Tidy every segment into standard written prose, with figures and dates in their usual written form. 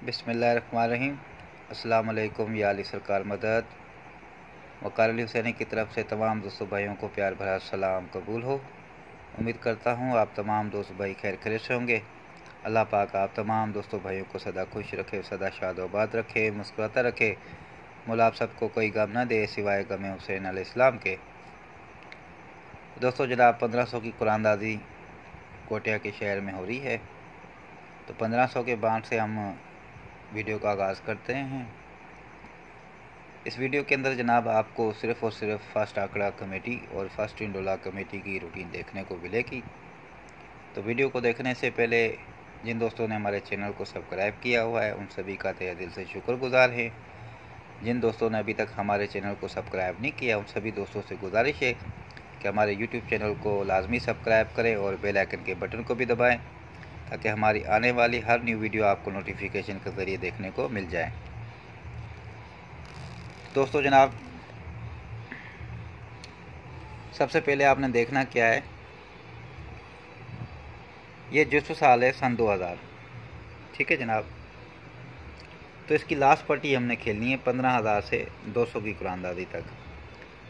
बिस्मिल्लाहिर्रहमानिर्रहीम। अस्सलाम वालेकुम या अली सरकार मदद। वकार अली हुसैनी की तरफ से तमाम दोस्तों भाइयों को प्यार भरा सलाम कबूल हो। उम्मीद करता हूँ आप तमाम दोस्त भाई खैर खैरियत से होंगे। अल्लाह पाक आप तमाम दोस्तों भाइयों को सदा खुश रखे, सदा शाद आबाद रखे, मुस्कुराता रखे। मौला आप सबको कोई गम ना दे सिवाय गम हुसैन अलैहिस्सलाम के। दोस्तों जनाब 1500 की कुरानदाजी कोटिया के शहर में हो रही है, तो 1500 के बाद से हम वीडियो का आगाज़ करते हैं। इस वीडियो के अंदर जनाब आपको सिर्फ़ और सिर्फ फर्स्ट आंकड़ा कमेटी और फर्स्ट इंडोला कमेटी की रूटीन देखने को मिलेगी। तो वीडियो को देखने से पहले जिन दोस्तों ने हमारे चैनल को सब्सक्राइब किया हुआ है उन सभी का तहे दिल से शुक्रगुजार है। जिन दोस्तों ने अभी तक हमारे चैनल को सब्सक्राइब नहीं किया उन सभी दोस्तों से गुजारिश है कि हमारे यूट्यूब चैनल को लाजमी सब्सक्राइब करें और बेल आइकन के बटन को भी दबाएं ताकि हमारी आने वाली हर न्यू वीडियो आपको नोटिफिकेशन के ज़रिए देखने को मिल जाए। दोस्तों जनाब सबसे पहले आपने देखना क्या है, ये जो साल है सन 2000, ठीक है जनाब। तो इसकी लास्ट पट्टी हमने खेलनी है 15,000 से 200 की कुरानदाजी तक।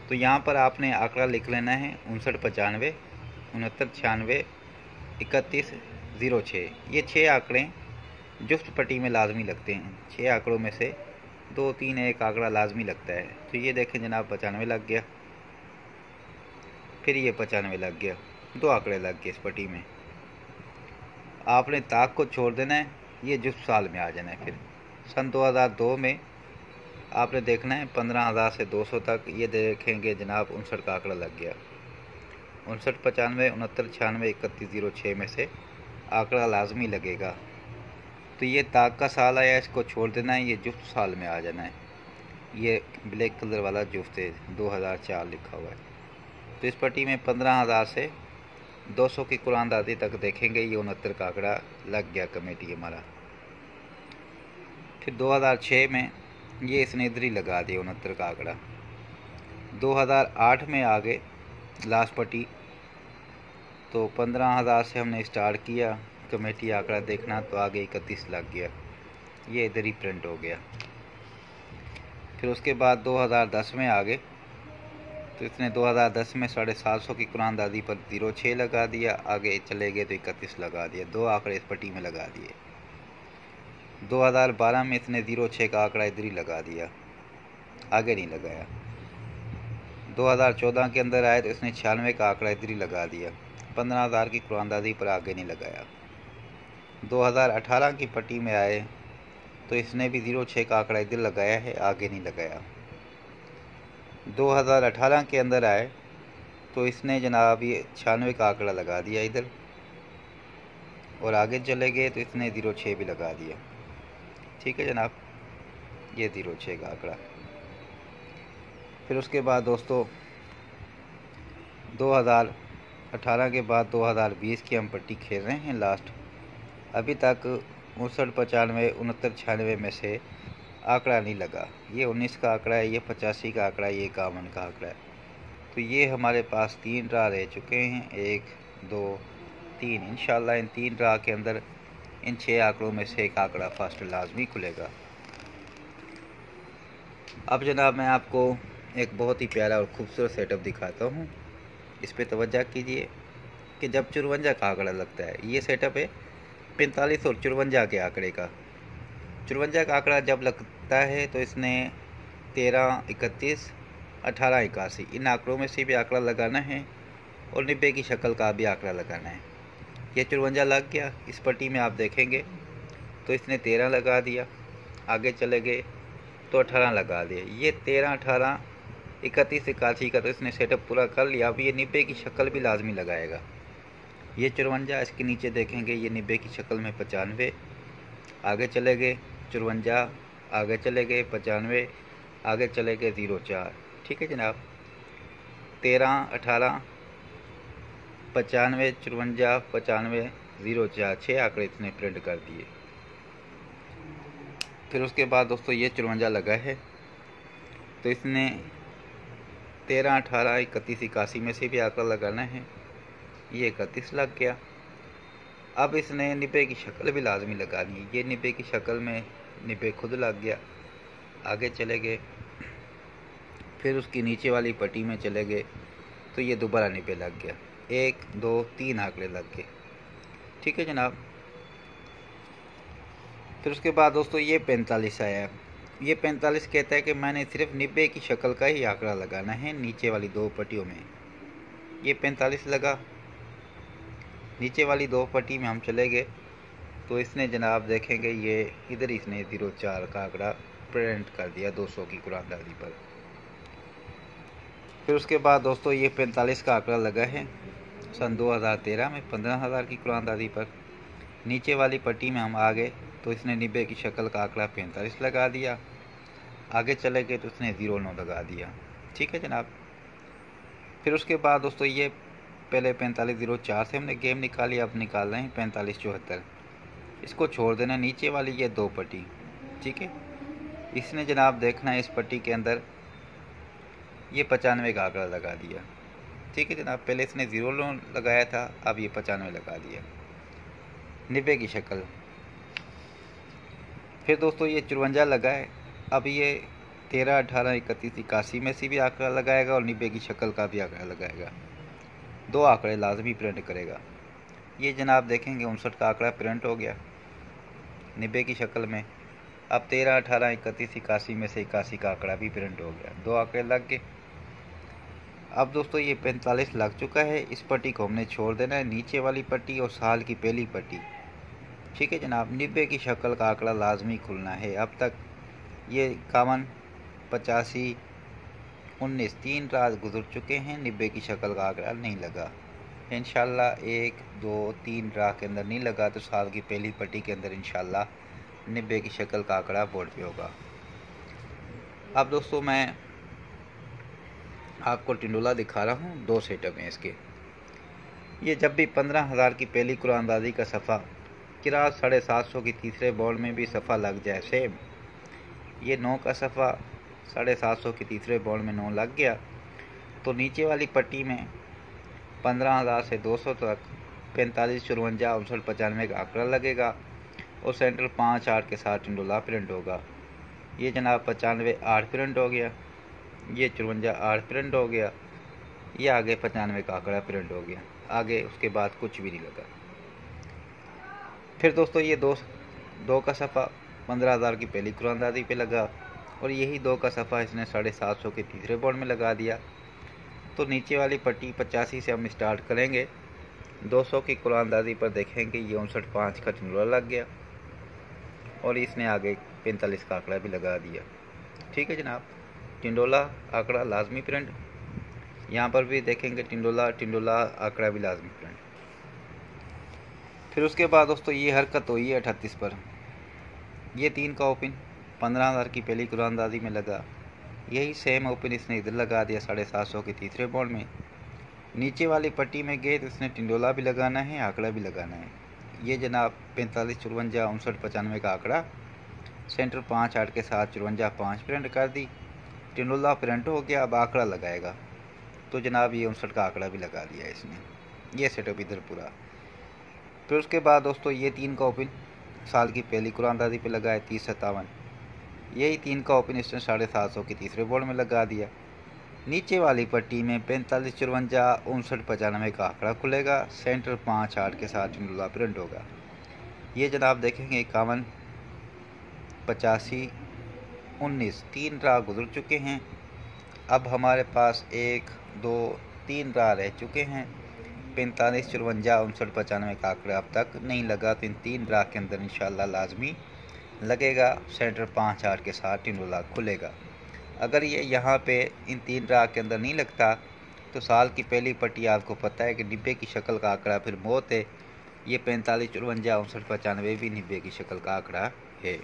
तो यहाँ पर आपने आंकड़ा लिख लेना है 5995 6996 3106। ये 6 आंकड़े जुफ्त पट्टी में लाजमी लगते हैं। 6 आंकड़ों में से 2 3 एक आंकड़ा लाजमी लगता है। तो ये देखें जनाब 95 लग गया, फिर ये 95 लग गया, 2 आंकड़े लग गए इस पट्टी में। आपने ताक को छोड़ देना है, ये जुफ्त साल में आ जाना है। फिर सन 2002 में आपने देखना है 15,000 से 200 तक। ये देखेंगे जनाब 59 का आंकड़ा लग गया। 59 95 69 96 3106 में से आंकड़ा लाजमी लगेगा। तो ये ताक का साल आया, इसको छोड़ देना है, ये जुफ्त साल में आ जाना है। ये ब्लैक कलर वाला जुफ्त है, 2004 लिखा हुआ है। तो इस पट्टी में 15,000 से 200 की कुरानदाजी तक देखेंगे, ये 69 का आंकड़ा लग गया कमेटी हमारा। फिर 2006 में ये इसने इधर ही लगा दिया 69 का आंकड़ा। 2008 में आ गए लास्ट पट्टी, तो 15,000 से हमने स्टार्ट किया कमेटी आंकड़ा देखना, तो आगे 31 लग गया, ये इधर ही प्रिंट हो गया। फिर उसके बाद 2010 में आ गए, तो इसने 2010 में 750 की कुरानदाजी पर 06 लगा दिया, आगे चले गए तो 31 लगा दिया, 2 आंकड़े इस पट्टी में लगा दिए। 2012 में इसने 06 का आंकड़ा इधर ही लगा दिया, आगे नहीं लगाया। 2014 के अंदर आए तो इसने 96 का आंकड़ा इधर ही लगा दिया, 15,000 की कुरानदाजी पर आगे नहीं लगाया। 2018 की पट्टी में आए तो इसने भी 06 का आंकड़ा इधर लगाया है, आगे नहीं लगाया। 2018 के अंदर आए तो इसने जनाब ये 96 का आंकड़ा लगा दिया इधर, और आगे चले गए तो इसने 06 भी लगा दिया, ठीक है जनाब, ये 06 का आंकड़ा। फिर उसके बाद दोस्तों 2018 के बाद 2020 की हम पट्टी खेल रहे हैं लास्ट। अभी तक 59 95 69 96 में से आंकड़ा नहीं लगा। ये 19 का आंकड़ा है, ये 85 का आंकड़ा है, ये 51 का आंकड़ा है। तो ये हमारे पास 3 ड्रा रह चुके हैं, 1 2 3। इंशाल्लाह इन 3 ड्रा के अंदर इन 6 आंकड़ों में से एक आंकड़ा फर्स्ट लाजमी खुलेगा। अब जनाब मैं आपको एक बहुत ही प्यारा और खूबसूरत सेटअप दिखाता हूँ। इस पर तवज्जो कीजिए कि जब 54 का आंकड़ा लगता है, ये सेटअप है 45 और 54 के आंकड़े का। 54 का आंकड़ा जब लगता है तो इसने 13 31 18 81 इन आंकड़ों में से भी आंकड़ा लगाना है, और 90 की शक्ल का भी आंकड़ा लगाना है। ये 54 लग गया। इस पट्टी में आप देखेंगे तो इसने 13 लगा दिया, आगे चले गए तो 18 लगा दिया। ये 13 18 31 81 का तो इसने सेटअप पूरा कर लिया। अब ये 90 की शक्ल भी लाजमी लगाएगा। ये 54, इसके नीचे देखेंगे ये 90 की शक्ल में 95, आगे चले गए 54, आगे चले गए 95, आगे चले गए 04, ठीक है जनाब। 13 18 95 54 95 04 6 आंकड़े इसने प्रिंट कर दिए। फिर उसके बाद दोस्तों ये 54 लगा है, तो इसने 13 18 31 81 में से भी आंकड़ा लगाना है, ये 31 लग गया। अब इसने निब्बे की शक्ल भी लाजमी लगानी है। ये निब्बे की शक्ल में निब्बे खुद लग गया। आगे चले गए, फिर उसकी नीचे वाली पट्टी में चले गए तो ये दोबारा निब्बे लग गया। 1 2 3 आंकड़े लग गए। ठीक है जनाब। फिर उसके बाद दोस्तों ये 45 आया। ये 45 कहता है कि मैंने सिर्फ निब्बे की शक्ल का ही आंकड़ा लगाना है नीचे वाली 2 पट्टियों में। ये 45 लगा। नीचे वाली 2 पट्टी में हम चले गए तो इसने जनाब देखेंगे ये इधर इसने 04 का आंकड़ा प्रिंट कर दिया 200 की कुरानदादी पर। फिर उसके बाद दोस्तों ये 45 का आंकड़ा लगा है सन 2013 में 15,000 की कुरानदादी पर। नीचे वाली पट्टी में हम आ गए तो इसने निब्बे की शक्ल का आंकड़ा 45 लगा दिया। आगे चले गए तो इसने 09 लगा दिया। ठीक है जनाब। फिर उसके बाद दोस्तों ये पहले 4504 से हमने गेम निकाली, अब निकाल रहे हैं 4574। इसको छोड़ देना नीचे वाली ये 2 पट्टी। ठीक है। इसने जनाब देखना है इस पट्टी के अंदर ये 95 का आंकड़ा लगा दिया। ठीक है जनाब। पहले इसने 0 लगाया था, अब ये 95 लगा दिया निब्बे की शक्ल। फिर दोस्तों ये 54 लगा है। अब ये 13 18 31 81 में से भी आंकड़ा लगाएगा और निब्बे की शक्ल का भी आंकड़ा लगाएगा। 2 आंकड़े लाजमी प्रिंट करेगा। ये जनाब देखेंगे 59 का आंकड़ा प्रिंट हो गया निब्बे की शक्ल में। अब 13 18 31 81 में से 81 का आंकड़ा भी प्रिंट हो गया। 2 आंकड़े लग गए। अब दोस्तों ये 45 लग चुका है। इस पट्टी को हमने छोड़ देना है, नीचे वाली पट्टी और साल की पहली पट्टी। ठीक है जनाब। निब्बे की शक्ल का आंकड़ा लाजमी खुलना है। अब तक ये 51 85 19 3 रात गुजर चुके हैं, निब्बे की शक्ल का आंकड़ा नहीं लगा। इंशाल्लाह 1 2 3 रात के अंदर नहीं लगा तो साल की पहली पट्टी के अंदर इंशाल्लाह निब्बे की शक्ल का आंकड़ा बोर्ड पे होगा। अब दोस्तों मैं आपको टिंडोला दिखा रहा हूँ। 2 सेटअप हैं इसके। ये जब भी 15,000 की पहली कुरानदादी का सफ़ा किरात 750 की तीसरे बोर्ड में भी सफ़ा लग जाए सेम, ये 9 का सफ़ा 750 की तीसरे बोर्ड में 9 लग गया तो नीचे वाली पट्टी में 15,000 से 200 तक 45 54 59 95 का आंकड़ा लगेगा और सेंटर 5 8 के साथ टिंडोला प्रिंट होगा। ये जनाब 95 8 प्रिंट हो गया, ये 54 8 प्रिंट हो गया, ये आगे 95 का आंकड़ा प्रिंट हो गया। आगे उसके बाद कुछ भी नहीं लगा। फिर दोस्तों ये 2 का सफ़ा 15,000 की पहली कुरानदादी पे लगा और यही 2 का सफ़ा इसने 750 के तीसरे बोर्ड में लगा दिया। तो नीचे वाली पट्टी 85 से हम स्टार्ट करेंगे। 200 की कुरानदादी पर देखेंगे ये 59 5 का टिंडोला लग गया और इसने आगे 45 का आंकड़ा भी लगा दिया। ठीक है जनाब। टिंडोला आंकड़ा लाजमी प्रिंट। यहाँ पर भी देखेंगे टिंडोला आंकड़ा भी लाजमी प्रिंट। फिर उसके बाद दोस्तों ये हरकत हुई है 38 पर। ये 3 का ओपन 15,000 की पहली कुरानदादी में लगा, यही सेम ओपन इसने इधर लगा दिया 750 के तीसरे बोर्ड में। नीचे वाली पट्टी में गए तो इसने टिंडोला भी लगाना है, आंकड़ा भी लगाना है। ये जनाब 45 54 59 95 का आंकड़ा सेंटर 5 8 के साथ 54 5 प्रिंट कर दी। टिंडोला प्रिंट हो गया, अब आंकड़ा लगाएगा तो जनाब ये 59 का आंकड़ा भी लगा दिया इसने। ये सेटअप इधर पूरा। फिर उसके बाद दोस्तों ये 3 का ओपन साल की पहली कुरानदादी पे लगा है 30 57, यही 3 का ओपन इसने 750 की तीसरे बोर्ड में लगा दिया। नीचे वाली पट्टी में 45 54 59 95 का आंकड़ा खुलेगा, सेंटर 5 8 के साथ टिंडोला प्रिंट होगा। ये जनाब देखेंगे 51 85 19 3 राह गुजर चुके हैं। अब हमारे पास 1 2 3 राह रह चुके हैं। 45 54 59 95 का आंकड़ा अब तक नहीं लगा तो इन 3 राह के अंदर इंशाल्लाह लाजमी लगेगा। सेंटर 5 8 के साथ टिंडोला खुलेगा। अगर ये यहाँ पे इन 3 राह के अंदर नहीं लगता तो साल की पहली पट्टी आपको पता है कि निब्बे की शक्ल का आंकड़ा फिर मौत है। ये 45 54 59 95 भी निब्बे की शक्ल का आंकड़ा है।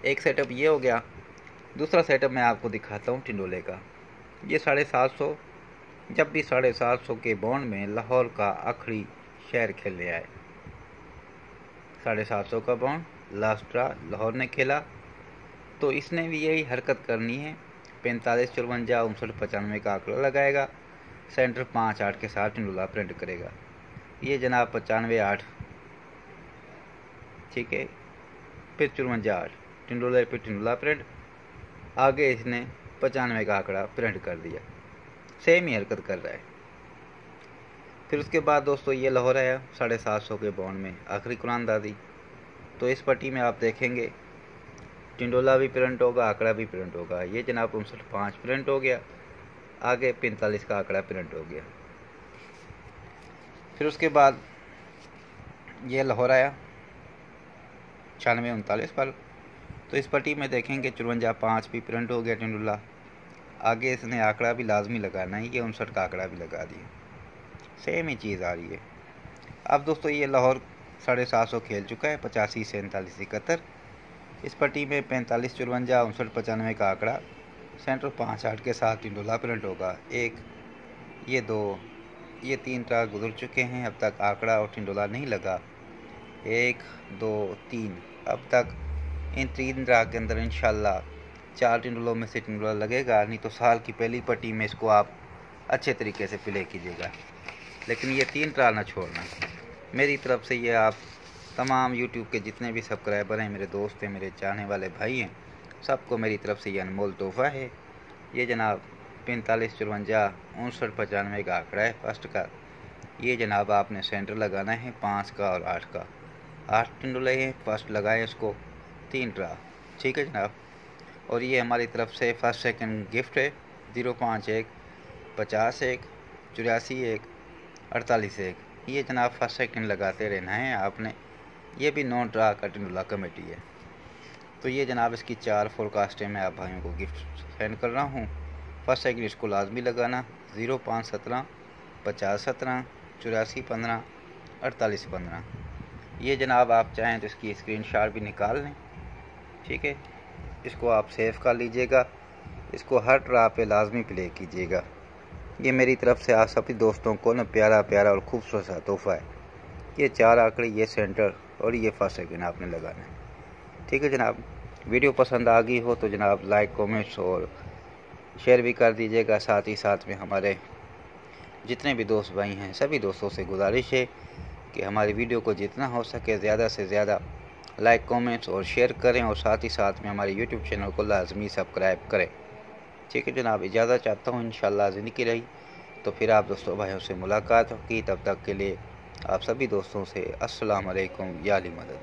एक सेटअप ये हो गया। दूसरा सेटअप मैं आपको दिखाता हूँ टिंडोले का। ये 750 जब भी 750 के बॉन्ड में लाहौर का आखिरी शहर खेलने आए, 750 का बॉन्ड लास्ट ड्रा लाहौर ने खेला तो इसने भी यही हरकत करनी है। 45 54 59 95 का आंकड़ा लगाएगा, सेंटर 5 8 के साथ टिंडोला प्रिंट करेगा। ये जनाब 95.8, ठीक है, फिर 54.8, टिंडोला पे टिंडोला प्रिंट, आगे इसने 95 का आंकड़ा प्रिंट कर दिया, सेम ही हरकत कर रहा है। फिर उसके बाद दोस्तों ये लाहौर आया 750 के बॉन्ड में आखिरी कुरानदादी। तो इस पट्टी में आप देखेंगे टिंडोला भी प्रिंट होगा, आंकड़ा भी प्रिंट होगा। ये जनाब 59.5 प्रिंट हो गया, आगे 45 का आंकड़ा प्रिंट हो गया। फिर उसके बाद ये लाहौर आया 96-39 पर। तो इस पट्टी में देखेंगे 54.5 भी प्रिंट हो गया टिंडोला, आगे इसने आंकड़ा भी लाजमी लगाना है, ये 59 का आंकड़ा भी लगा दिया, सेम ही चीज़ आ रही है। अब दोस्तों ये लाहौर 750 खेल चुका है 85 से 39 71। इस पट्टी में 45 54 59 95 का आंकड़ा सेंटर 5-8 के साथ टिंडोला प्रिंट होगा। एक, ये 2, ये 3 ट्राक गुजर चुके हैं, अब तक आंकड़ा और टिंडोला नहीं लगा। 1 2 3, अब तक इन 3 ट्राक के अंदर इंशाल्लाह 4 टिंडोलों में से टिंडोला लगेगा, नहीं तो साल की पहली पट्टी में इसको आप अच्छे तरीके से प्ले कीजिएगा। लेकिन ये 3 ट्राल ना छोड़ना। मेरी तरफ से ये आप तमाम यूट्यूब के जितने भी सब्सक्राइबर हैं, मेरे दोस्त हैं, मेरे चाहने वाले भाई हैं, सबको मेरी तरफ से ये अनमोल तोहफ़ा है। ये जनाब 45 54 59 95 का आंकड़ा है फर्स्ट का। ये जनाब आपने सेंटर लगाना है 5 का और 8 का। 8 टिंडोले हैं, फर्स्ट लगाएं इसको 3 ट्रा, ठीक है जनाब। और ये हमारी तरफ से फर्स्ट सेकंड गिफ्ट है 051 50 1 84 1 48 1। ये जनाब फर्स्ट सेकंड लगाते रहना है आपने। ये भी 9 ड्रा का टिंडोला कमेटी है। तो ये जनाब इसकी 4 फोरकास्टें मैं आप भाइयों को गिफ्ट सेंड कर रहा हूँ। फर्स्ट सेकंड इसको लाजमी लगाना 05 17 50 17 84 15 48 15। ये जनाब आप चाहें तो इसकी स्क्रीनशॉट भी निकाल लें, ठीक है। इसको आप सेव कर लीजिएगा, इसको हर ट्रा पे लाजमी प्ले कीजिएगा। ये मेरी तरफ से आप सभी दोस्तों को ना प्यारा प्यारा और खूबसूरत सा तोहफ़ा है। ये 4 आंकड़े, ये सेंटर और ये फर्स्ट सेकंड आपने लगाना है, ठीक है जनाब। वीडियो पसंद आ गई हो तो जनाब लाइक कमेंट्स और शेयर भी कर दीजिएगा। साथ ही साथ में हमारे जितने भी दोस्त भाई हैं सभी दोस्तों से गुजारिश है कि हमारी वीडियो को जितना हो सके ज़्यादा से ज़्यादा लाइक कमेंट्स और शेयर करें, और साथ ही साथ में हमारे यूट्यूब चैनल को लाजमी सब्सक्राइब करें, ठीक है जनाब। इजाज़त चाहता हूँ, इंशाल्लाह ज़िंदगी रही तो फिर आप दोस्तों भाइयों से मुलाकात होगी। तब तक के लिए आप सभी दोस्तों से अस्सलाम वालेकुम, या अली मदद।